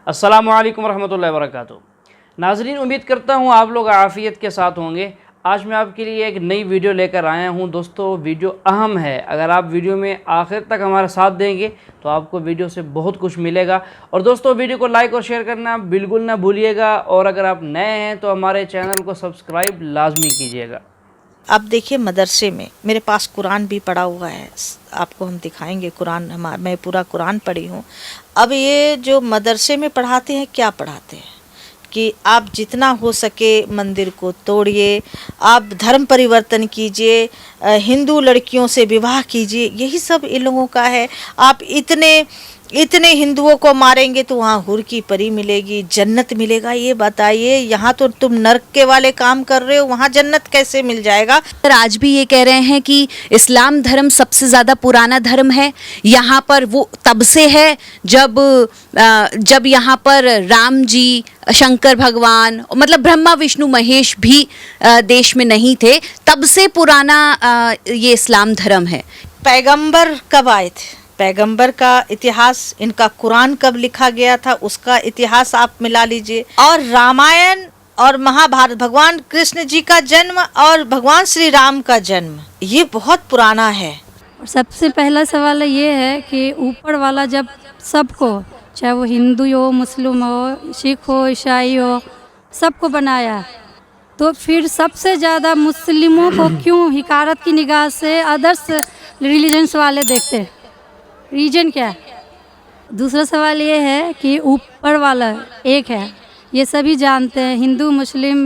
अस्सलामु अलैकुम रहमतुल्लाहि व बरकातुहू। नाज़रीन, उम्मीद करता हूँ आप लोग आफ़ियत के साथ होंगे। आज मैं आपके लिए एक नई वीडियो लेकर आया हूँ। दोस्तों, वीडियो अहम है। अगर आप वीडियो में आखिर तक हमारा साथ देंगे तो आपको वीडियो से बहुत कुछ मिलेगा। और दोस्तों, वीडियो को लाइक और शेयर करना बिल्कुल ना भूलिएगा। और अगर आप नए हैं तो हमारे चैनल को सब्सक्राइब लाजमी कीजिएगा। अब देखिए, मदरसे में मेरे पास कुरान भी पढ़ा हुआ है, आपको हम दिखाएंगे कुरान। मैं पूरा कुरान पढ़ी हूँ। अब ये जो मदरसे में पढ़ाते हैं, क्या पढ़ाते हैं कि आप जितना हो सके मंदिर को तोड़िए, आप धर्म परिवर्तन कीजिए, हिंदू लड़कियों से विवाह कीजिए, यही सब इन लोगों का है। आप इतने हिंदुओं को मारेंगे तो वहाँ हुर की परी मिलेगी, जन्नत मिलेगा। ये बताइए, यहाँ तो तुम नर्क के वाले काम कर रहे हो, वहाँ जन्नत कैसे मिल जाएगा? सर, आज भी ये कह रहे हैं कि इस्लाम धर्म सबसे ज़्यादा पुराना धर्म है। यहाँ पर वो तब से है जब यहाँ पर राम जी, शंकर भगवान, मतलब ब्रह्मा विष्णु महेश भी देश में नहीं थे। तब से पुराना ये इस्लाम धर्म है। पैगंबर कब आए थे? पैगंबर का इतिहास, इनका कुरान कब लिखा गया था, उसका इतिहास आप मिला लीजिए। और रामायण और महाभारत, भगवान कृष्ण जी का जन्म और भगवान श्री राम का जन्म, ये बहुत पुराना है। और सबसे पहला सवाल ये है कि ऊपर वाला जब सबको, चाहे वो हिंदू हो, मुस्लिम हो, सिख हो, ईसाई हो, सबको बनाया, तो फिर सबसे ज़्यादा मुस्लिमों को क्यों हिकारत की निगाह से अदर्स रिलीजन्स वाले देखते हैं? रीजन क्या है? दूसरा सवाल ये है कि ऊपर वाला एक है, ये सभी जानते हैं, हिंदू मुस्लिम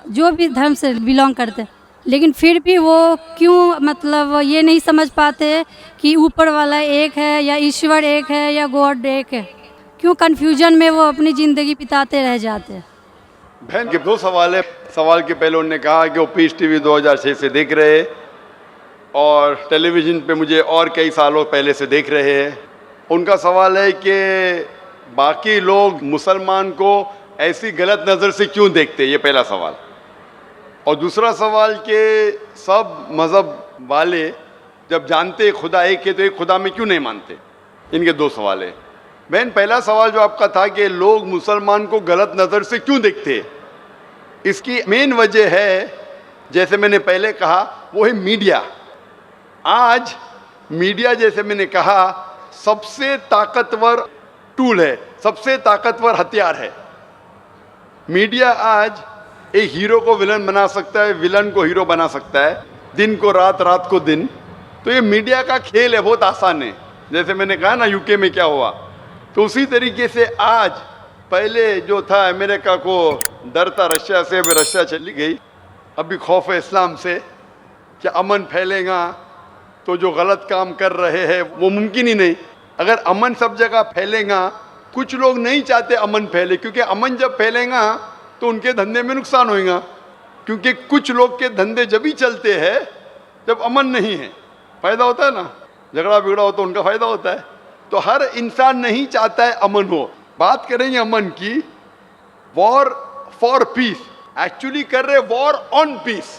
जो भी धर्म से बिलोंग करते हैं, लेकिन फिर भी वो क्यों मतलब ये नहीं समझ पाते कि ऊपर वाला एक है या ईश्वर एक है या गॉड एक है? क्यों कन्फ्यूजन में वो अपनी ज़िंदगी बिताते रह जाते हैं? बहन के दो सवाल है। सवाल के पहले उन्होंने कहा कि वो पीस टीवी 2006 से देख रहे हैं और टेलीविज़न पे मुझे और कई सालों पहले से देख रहे हैं। उनका सवाल है कि बाकी लोग मुसलमान को ऐसी गलत नज़र से क्यों देखते, ये पहला सवाल। और दूसरा सवाल कि सब मज़हब वाले जब जानते खुदा एक है तो एक खुदा में क्यों नहीं मानते। इनके दो सवाल है। बहन, पहला सवाल जो आपका था कि लोग मुसलमान को गलत नज़र से क्यों देखते हैं, इसकी मेन वजह है, जैसे मैंने पहले कहा, वो है मीडिया। आज मीडिया, जैसे मैंने कहा, सबसे ताकतवर टूल है, सबसे ताकतवर हथियार है। मीडिया आज एक हीरो को विलन बना सकता है, विलन को हीरो बना सकता है, दिन को रात, रात को दिन। तो ये मीडिया का खेल है, बहुत आसान है। जैसे मैंने कहा ना यूके में क्या हुआ, तो उसी तरीके से आज, पहले जो था अमेरिका को डर था रशिया से, अभी रशिया चली गई। अभी खौफ है इस्लाम से कि अमन फैलेगा तो जो गलत काम कर रहे हैं वो मुमकिन ही नहीं। अगर अमन सब जगह फैलेगा, कुछ लोग नहीं चाहते अमन फैले, क्योंकि अमन जब फैलेगा तो उनके धंधे में नुकसान होगा। क्योंकि कुछ लोग के धंधे जब ही चलते हैं जब अमन नहीं है। फ़ायदा होता है ना, झगड़ा बिगड़ा हो तो उनका फ़ायदा होता है। तो हर इंसान नहीं चाहता है अमन हो। बात करेंगे अमन की, वॉर फॉर पीस, एक्चुअली कर रहे वॉर ऑन पीस।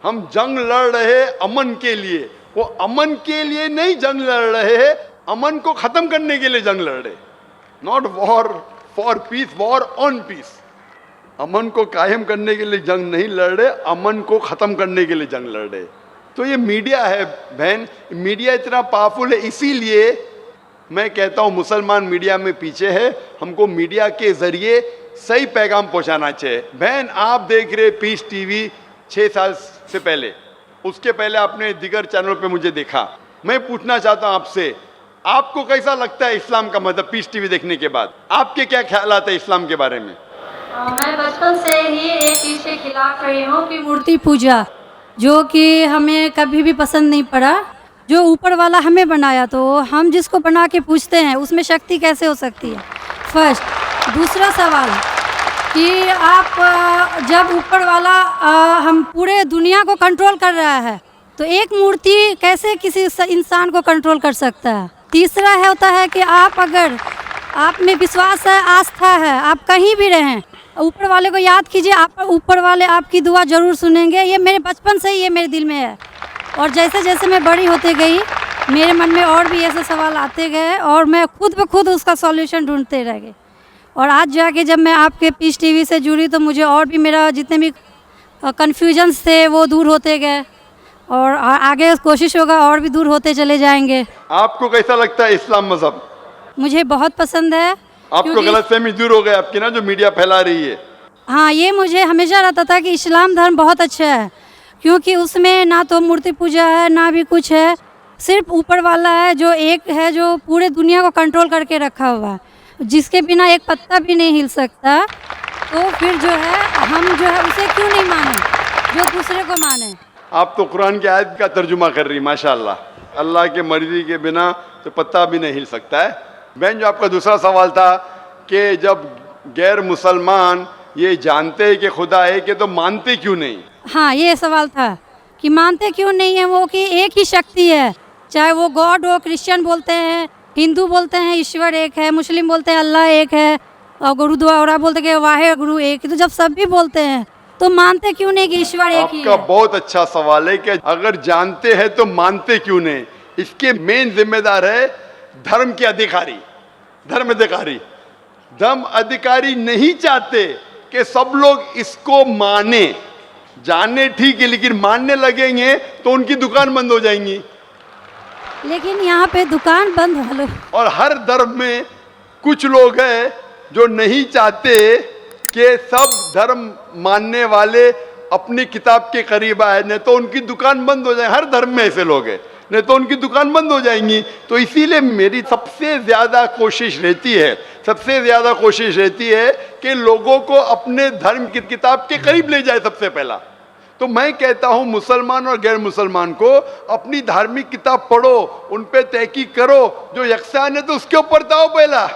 हम जंग लड़ रहे अमन के लिए, वो अमन के लिए नहीं जंग लड़ रहे हैं, अमन को ख़त्म करने के लिए जंग लड़ रहे। Not war for peace, war on peace. अमन को कायम करने के लिए जंग नहीं लड़ रहे, अमन को ख़त्म करने के लिए जंग लड़ रहे। तो ये मीडिया है बहन, मीडिया इतना पावरफुल है। इसीलिए मैं कहता हूँ मुसलमान मीडिया में पीछे है। हमको मीडिया के ज़रिए सही पैगाम पहुँचाना चाहिए। बहन, आप देख रहे पीस टीवी 6 साल से पहले, उसके पहले आपने दिगर चैनल पे मुझे देखा। मैं पूछना चाहता हूँ आपसे, आपको कैसा लगता है इस्लाम का मज़हब पीस टीवी देखने के बाद? आपके क्या ख्यालात है इस्लाम के बारे में? मैं बचपन से ही एक चीज़ के खिलाफ रही हूँ कि मूर्ति पूजा, जो कि हमें कभी भी पसंद नहीं पड़ा। जो ऊपर वाला हमें बनाया, तो हम जिसको बना के पूछते हैं उसमें शक्ति कैसे हो सकती है? फर्स्ट। दूसरा सवाल कि आप जब ऊपर वाला हम पूरे दुनिया को कंट्रोल कर रहा है, तो एक मूर्ति कैसे किसी इंसान को कंट्रोल कर सकता है? तीसरा होता है कि आप अगर आप में विश्वास है, आस्था है, आप कहीं भी रहें, ऊपर वाले को याद कीजिए, आप ऊपर वाले आपकी दुआ ज़रूर सुनेंगे। ये मेरे बचपन से ही ये मेरे दिल में है। और जैसे जैसे मैं बड़ी होते गई, मेरे मन में और भी ऐसे सवाल आते गए और मैं खुद ब खुद उसका सॉल्यूशन ढूंढते रह गई। और आज जाके जब मैं आपके पीस टीवी से जुड़ी तो मुझे और भी मेरा जितने भी कन्फ्यूजन्स थे वो दूर होते गए और आगे कोशिश होगा और भी दूर होते चले जाएंगे। आपको कैसा लगता है इस्लाम मजहब? मुझे बहुत पसंद है। आपको क्योंकि- गलतफहमी दूर हो गई आपकी ना, जो मीडिया फैला रही है? हाँ, ये मुझे हमेशा रहता था कि इस्लाम धर्म बहुत अच्छा है, क्योंकि उसमें ना तो मूर्ति पूजा है ना भी कुछ है, सिर्फ ऊपर वाला है जो एक है, जो पूरे दुनिया को कंट्रोल करके रखा हुआ है, जिसके बिना एक पत्ता भी नहीं हिल सकता। तो फिर जो है हम जो है उसे क्यों नहीं माने, जो दूसरे को माने। आप तो कुरान की आयत का तर्जुमा कर रही, माशाल्लाह। अल्लाह के मर्जी के बिना तो पत्ता भी नहीं हिल सकता है। बहन, जो आपका दूसरा सवाल था कि जब गैर मुसलमान ये जानते हैं कि खुदा है कि तो मानते क्यों नहीं? हाँ, ये सवाल था कि मानते क्यों नहीं है वो, कि एक ही शक्ति है, चाहे वो गॉड हो, क्रिश्चियन बोलते हैं, हिंदू बोलते हैं ईश्वर एक है, मुस्लिम बोलते हैं अल्लाह एक है, और गुरुद्वारा बोलते हैं कि वाहे गुरु एक है। तो जब सब भी बोलते हैं तो मानते क्यों नहीं कि ईश्वर एक ही आपका है? बहुत अच्छा सवाल है कि अगर जानते हैं तो मानते क्यों नहीं। इसके मेन जिम्मेदार है धर्म के अधिकारी, धर्म अधिकारी। धर्म अधिकारी नहीं चाहते कि सब लोग इसको माने, जाने ठीक है, लेकिन मानने लगेंगे तो उनकी दुकान बंद हो जाएंगी। लेकिन यहाँ पे दुकान बंद वालों, और हर धर्म में कुछ लोग हैं जो नहीं चाहते कि सब धर्म मानने वाले अपनी किताब के करीब आए, नहीं तो उनकी दुकान बंद हो जाए। हर धर्म में ऐसे लोग हैं, नहीं तो उनकी दुकान बंद हो जाएंगी। तो इसीलिए मेरी सबसे ज़्यादा कोशिश रहती है कि लोगों को अपने धर्म की किताब के करीब ले जाए सबसे पहला। तो मैं कहता हूँ मुसलमान और गैर मुसलमान को अपनी धार्मिक किताब पढ़ो, उन पे तहकीक करो, जो यकसान है तो उसके ऊपर दाओ पहला।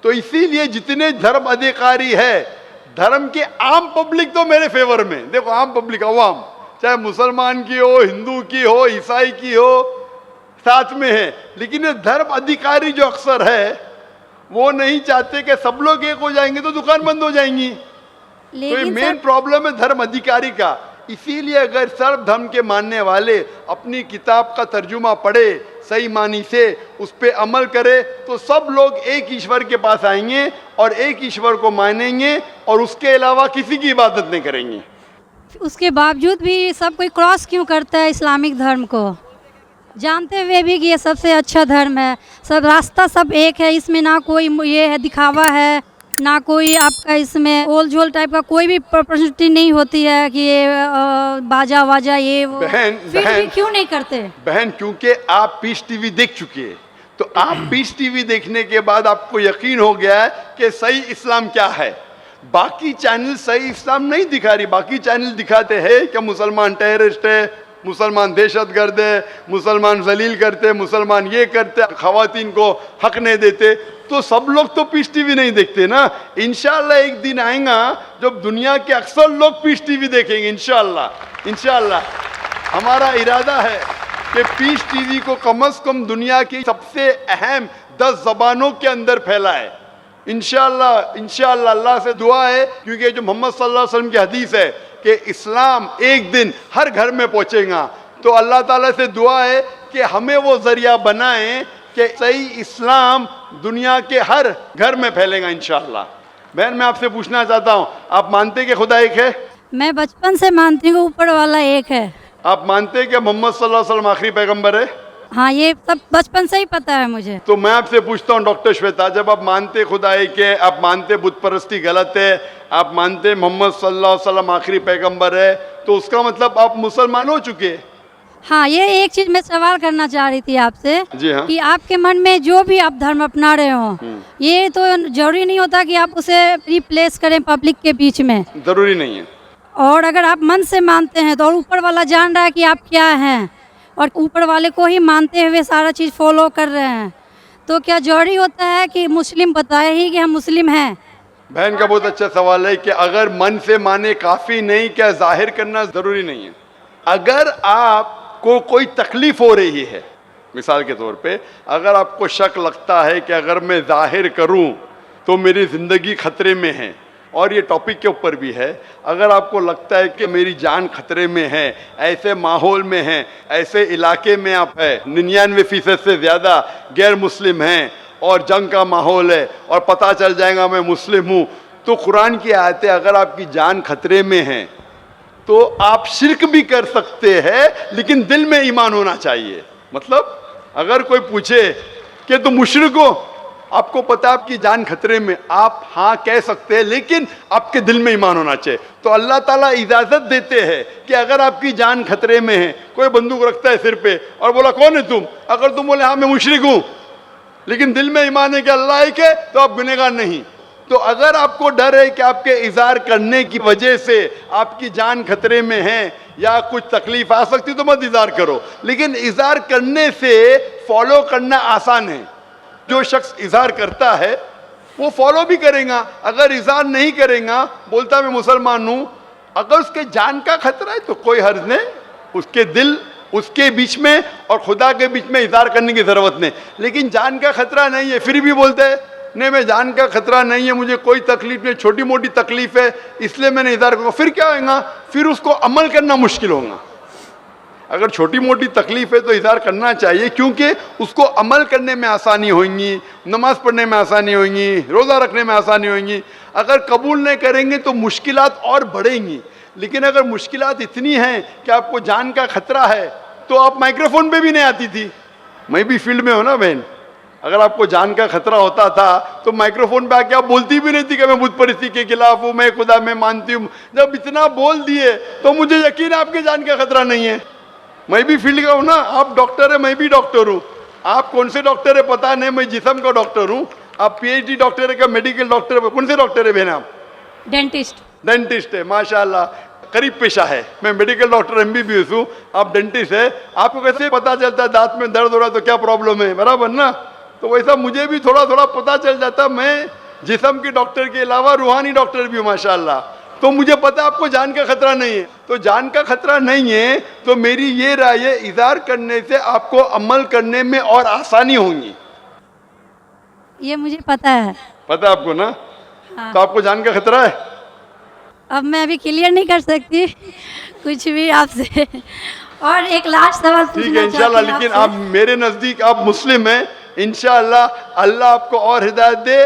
तो इसीलिए जितने धर्म अधिकारी है, धर्म के आम पब्लिक तो मेरे फेवर में, देखो आम पब्लिक, अवाम, चाहे मुसलमान की हो, हिंदू की हो, ईसाई की हो, साथ में है। लेकिन ये धर्म अधिकारी जो अक्सर है वो नहीं चाहते कि सब लोग एक हो जाएंगे तो दुकान बंद हो जाएंगी। तो ये लेकिन मेन सर प्रॉब्लम है धर्म अधिकारी का। इसीलिए अगर सर्व धर्म के मानने वाले अपनी किताब का तर्जुमा पढ़े, सही मानी से उस पर अमल करे, तो सब लोग एक ईश्वर के पास आएंगे और एक ईश्वर को मानेंगे और उसके अलावा किसी की इबादत नहीं करेंगे। उसके बावजूद भी सब कोई क्रॉस क्यों करता है इस्लामिक धर्म को, जानते हुए भी कि ये सबसे अच्छा धर्म है, सब रास्ता सब एक है, इसमें ना कोई ये है दिखावा है, ना कोई आपका इसमें ओल झोल टाइप का कोई भी प्रॉपर्टी नहीं होती है कि ये बाजा वाजा ये वो। फिर भी क्यों नहीं करते? बहन, क्योंकि आप पीस टीवी देख चुकी है, तो आप पीस टीवी देखने के बाद आपको यकीन हो गया है कि सही इस्लाम क्या है। बाकी चैनल सही इस्लाम नहीं दिखा रही, बाकी चैनल दिखाते हैं कि मुसलमान टेररिस्ट है, मुसलमान दहशतगर्द है, मुसलमान जलील करते, मुसलमान ये करते, खवातीन को हक नहीं देते। तो सब लोग तो पीस टीवी नहीं देखते ना। इंशाल्लाह एक दिन आएगा जब दुनिया के अक्सर लोग पीस टीवी देखेंगे, इंशाल्लाह। इंशाल्लाह हमारा इरादा है कि पीस टीवी को कम से कम दुनिया की सबसे अहम 10 ज़बानों के अंदर फैलाए। इंशाल्लाह इंशाल्लाह अल्लाह से दुआ है, क्योंकि जो मोहम्मद सल्लल्लाहु अलैहि वसल्लम की हदीस है कि इस्लाम एक दिन हर घर में पहुंचेगा, तो अल्लाह ताला से दुआ है कि हमें वो जरिया बनाएं कि सही इस्लाम दुनिया के हर घर में फैलेगा इंशाल्लाह। बहन, मैं आपसे पूछना चाहता हूँ, आप मानते कि खुदा एक है? मैं बचपन से मानती हूँ ऊपर वाला एक है। आप मानते हैं कि मोहम्मद सल्लल्लाहु अलैहि वसल्लम आखिरी पैगंबर है? हाँ, ये सब बचपन से ही पता है मुझे। तो मैं आपसे पूछता हूँ डॉक्टर श्वेता, जब आप मानते खुदा एक है, आप मानते बुत परस्ती गलत है, आप मानते मोहम्मद सल्लल्लाहु अलैहि वसल्लम आखिरी पैगंबर है, तो उसका मतलब आप मुसलमान हो चुके हैं। हाँ, ये एक चीज मैं सवाल करना चाह रही थी आपसे। जी हाँ। कि आपके मन में जो भी आप धर्म अपना रहे हो, ये तो जरूरी नहीं होता कि आप उसे रिप्लेस करें पब्लिक के बीच में। जरूरी नहीं है। और अगर आप मन से मानते हैं तो, और ऊपर वाला जान रहा है कि आप क्या हैं, और ऊपर वाले को ही मानते हुए सारा चीज़ फॉलो कर रहे हैं, तो क्या जरूरी होता है कि मुस्लिम बताए ही कि हम मुस्लिम हैं? बहन का बहुत अच्छा सवाल है कि अगर मन से माने काफ़ी नहीं, क्या जाहिर करना ज़रूरी नहीं है? अगर आपको कोई तकलीफ़ हो रही है, मिसाल के तौर पे अगर आपको शक लगता है कि अगर मैं जाहिर करूं तो मेरी ज़िंदगी खतरे में है, और ये टॉपिक के ऊपर भी है, अगर आपको लगता है कि मेरी जान खतरे में है, ऐसे माहौल में है, ऐसे इलाके में आप है, 99% से ज़्यादा गैर मुस्लिम हैं, और जंग का माहौल है और पता चल जाएगा मैं मुस्लिम हूँ, तो कुरान की आयतें अगर आपकी जान खतरे में है तो आप शिर्क भी कर सकते हैं, लेकिन दिल में ईमान होना चाहिए। मतलब अगर कोई पूछे कि तुम मुशरिक हो, आपको पता है आपकी जान खतरे में, आप हाँ कह सकते हैं, लेकिन आपके दिल में ईमान होना चाहिए। तो अल्लाह ताला इजाज़त देते हैं कि अगर आपकी जान खतरे में है, कोई बंदूक रखता है सिर पे और बोला कौन है तुम, अगर तुम बोले हाँ मैं मुशरिक हूँ, लेकिन दिल में ईमान है कि अल्लाह एक है, तो आप गुनहगार नहीं। तो अगर आपको डर है कि आपके इज़हार करने की वजह से आपकी जान खतरे में है या कुछ तकलीफ आ सकती, तो मत इज़हार करो। लेकिन इज़हार करने से फॉलो करना आसान है। जो शख्स इज़हार करता है वो फॉलो भी करेगा। अगर इज़हार नहीं करेगा, बोलता मैं मुसलमान हूँ, अगर उसके जान का खतरा है तो कोई हर्ज नहीं, उसके दिल उसके बीच में और खुदा के बीच में इज़हार करने की ज़रूरत नहीं। लेकिन जान का खतरा नहीं है, फिर भी बोलते हैं नहीं मैं जान का खतरा नहीं है, मुझे कोई तकलीफ नहीं, छोटी मोटी तकलीफ है इसलिए मैंने इज़हार करूँगा, फिर क्या होगा, फिर उसको अमल करना मुश्किल होगा। अगर छोटी मोटी तकलीफ है तो इज़हार करना चाहिए, क्योंकि उसको अमल करने में आसानी होगी, नमाज पढ़ने में आसानी होगी, रोज़ा रखने में आसानी होगी। अगर कबूल नहीं करेंगे तो मुश्किलात और बढ़ेंगी। लेकिन अगर मुश्किलात इतनी हैं कि आपको जान का खतरा है, तो आप माइक्रोफोन पे भी नहीं आती थी। मैं भी फील्ड में हूँ ना बहन, अगर आपको जान का खतरा होता था तो माइक्रोफोन पे आके आप बोलती भी नहीं थी कि मैं बुत परिस्थिति के खिलाफ हूँ, मैं खुदा मैं मानती हूँ। जब इतना बोल दिए तो मुझे यकीन है आपके जान का खतरा नहीं है। मैं भी फील्ड का हूँ ना, आप डॉक्टर है, मैं भी डॉक्टर हूँ। आप कौन से डॉक्टर है पता नहीं, मैं जिस्म का डॉक्टर हूँ। आप PhD डॉक्टर है क्या, मेडिकल डॉक्टर है, कौन से डॉक्टर है बहन आप? डेंटिस्ट है, माशाल्लाह, करीब पेशा है। मैं मेडिकल डॉक्टर MBBS हूँ, आप डेंटिस्ट है। आपको कैसे पता चलता है दांत में दर्द हो रहा है तो क्या प्रॉब्लम है, बराबर ना? तो वैसा मुझे भी थोड़ा थोड़ा पता चल जाता। मैं जिस्म के डॉक्टर के अलावा रूहानी डॉक्टर भी हूँ माशाल्लाह। तो मुझे पता आपको जान का खतरा नहीं है। तो जान का खतरा नहीं है तो मेरी ये राय है, इज़हार करने से आपको अमल करने में और आसानी होगी। ये मुझे पता है। पता है आपको ना? हाँ। तो आपको जान का खतरा है? अब मैं अभी क्लियर नहीं कर सकती कुछ भी आपसे। और एक लास्ट सवाल ठीक है इंशाल्लाह, लेकिन आप मेरे नज़दीक आप मुस्लिम हैं, इंशाल्लाह अल्लाह आपको और हिदायत दे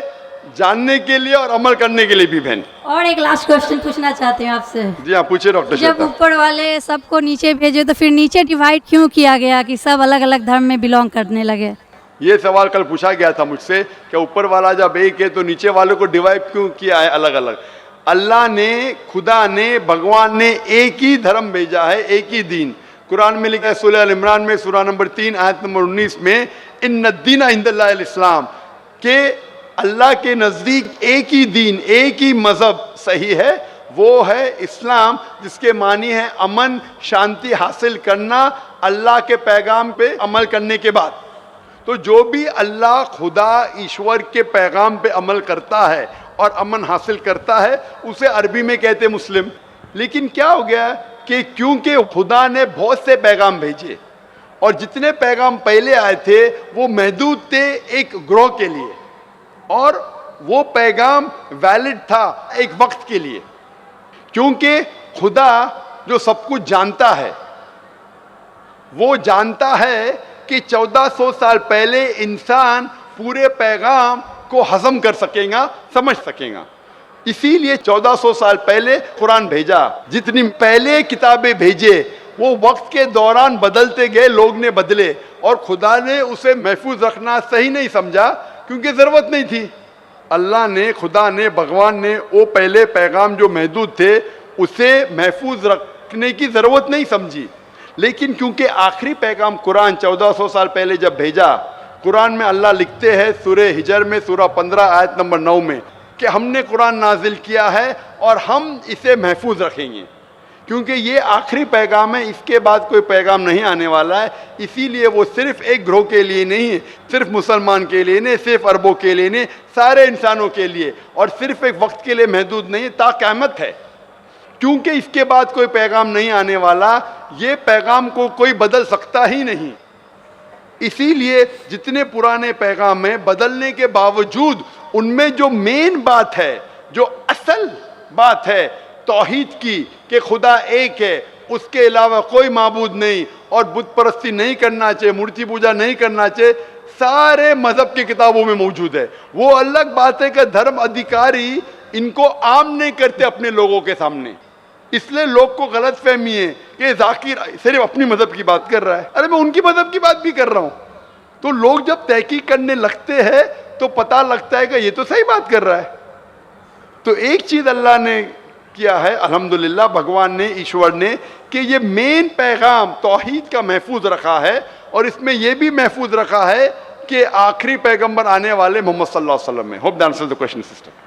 जानने के लिए और अमल करने के लिए भी बहन। और एक लास्ट क्वेश्चन पूछना चाहते हैं आपसे। जी हाँ पूछे डॉक्टर। जब ऊपर वाले सबको नीचे भेजे तो फिर नीचे डिवाइड क्यों किया गया कि सब अलग अलग धर्म में बिलोंग करने लगे? ये सवाल कल पूछा गया था मुझसे कि ऊपर वाला जब एक है तो नीचे वालों को डिवाइड क्यों किया है अलग अलग? अल्लाह ने, खुदा ने, भगवान ने एक ही धर्म भेजा है, एक ही दीन। कुरान में लिखा है सूरह अल इमरान में सूरह नंबर 3 आयत नंबर 19 में, इन्ना दीना इंदल्लाहिल इस्लाम, के अल्लाह के नज़दीक एक ही दीन, एक ही मज़हब सही है, वो है इस्लाम, जिसके मानी है अमन शांति हासिल करना अल्लाह के पैगाम पे अमल करने के बाद। तो जो भी अल्लाह खुदा ईश्वर के पैगाम पे अमल करता है और अमन हासिल करता है उसे अरबी में कहते मुस्लिम। लेकिन क्या हो गया कि क्योंकि खुदा ने बहुत से पैगाम भेजे और जितने पैगाम पहले आए थे वो महदूद थे एक ग्रोह के लिए, और वो पैगाम वैलिड था एक वक्त के लिए, क्योंकि खुदा जो सब कुछ जानता है वो जानता है कि 1400 साल पहले इंसान पूरे पैगाम को हजम कर सकेगा, समझ सकेगा। इसीलिए 1400 साल पहले कुरान भेजा। जितनी पहले किताबें भेजे वो वक्त के दौरान बदलते गए, लोग ने बदले, और खुदा ने उसे महफूज रखना सही नहीं समझा क्योंकि ज़रूरत नहीं थी। अल्लाह ने, खुदा ने, भगवान ने वो पहले पैगाम जो महदूद थे उसे महफूज रखने की ज़रूरत नहीं समझी। लेकिन क्योंकि आखिरी पैगाम कुरान 1400 साल पहले जब भेजा, कुरान में अल्लाह लिखते हैं सूरह हिजर में सूरह 15 आयत नंबर 9 में कि हमने कुरान नाजिल किया है और हम इसे महफूज रखेंगे, क्योंकि ये आखिरी पैगाम है, इसके बाद कोई पैगाम नहीं आने वाला है। इसीलिए वो सिर्फ एक ग्रोह के लिए नहीं है, सिर्फ मुसलमान के लिए नहीं, सिर्फ अरबों के लिए नहीं, सारे इंसानों के लिए, और सिर्फ एक वक्त के लिए महदूद नहीं, ता क़यामत है। क्योंकि इसके बाद कोई पैगाम नहीं आने वाला, ये पैगाम को कोई बदल सकता ही नहीं। इसीलिए जितने पुराने पैगाम हैं, बदलने के बावजूद उनमें जो मेन बात है, जो असल बात है तौहीद की कि खुदा एक है, उसके अलावा कोई माबूद नहीं, और बुत परस्ती नहीं करना चाहिए, मूर्ति पूजा नहीं करना चाहिए, सारे मजहब की किताबों में मौजूद है। वो अलग बात है कि धर्म अधिकारी इनको आम नहीं करते अपने लोगों के सामने, इसलिए लोग को गलत फहमी है कि जाकिर सिर्फ अपनी मजहब की बात कर रहा है। अरे मैं उनकी मजहब की बात भी कर रहा हूं। तो लोग जब तहकीक करने लगते हैं तो पता लगता है कि ये तो सही बात कर रहा है। तो एक चीज अल्लाह ने किया है, अल्हम्दुलिल्लाह, भगवान ने, ईश्वर ने, कि ये मेन पैगाम तौहीद का महफूज रखा है, और इसमें यह भी महफूज रखा है कि आखिरी पैगंबर आने वाले मोहम्मद सल्लल्लाहु अलैहि वसल्लम है। Hope that answers the question sister.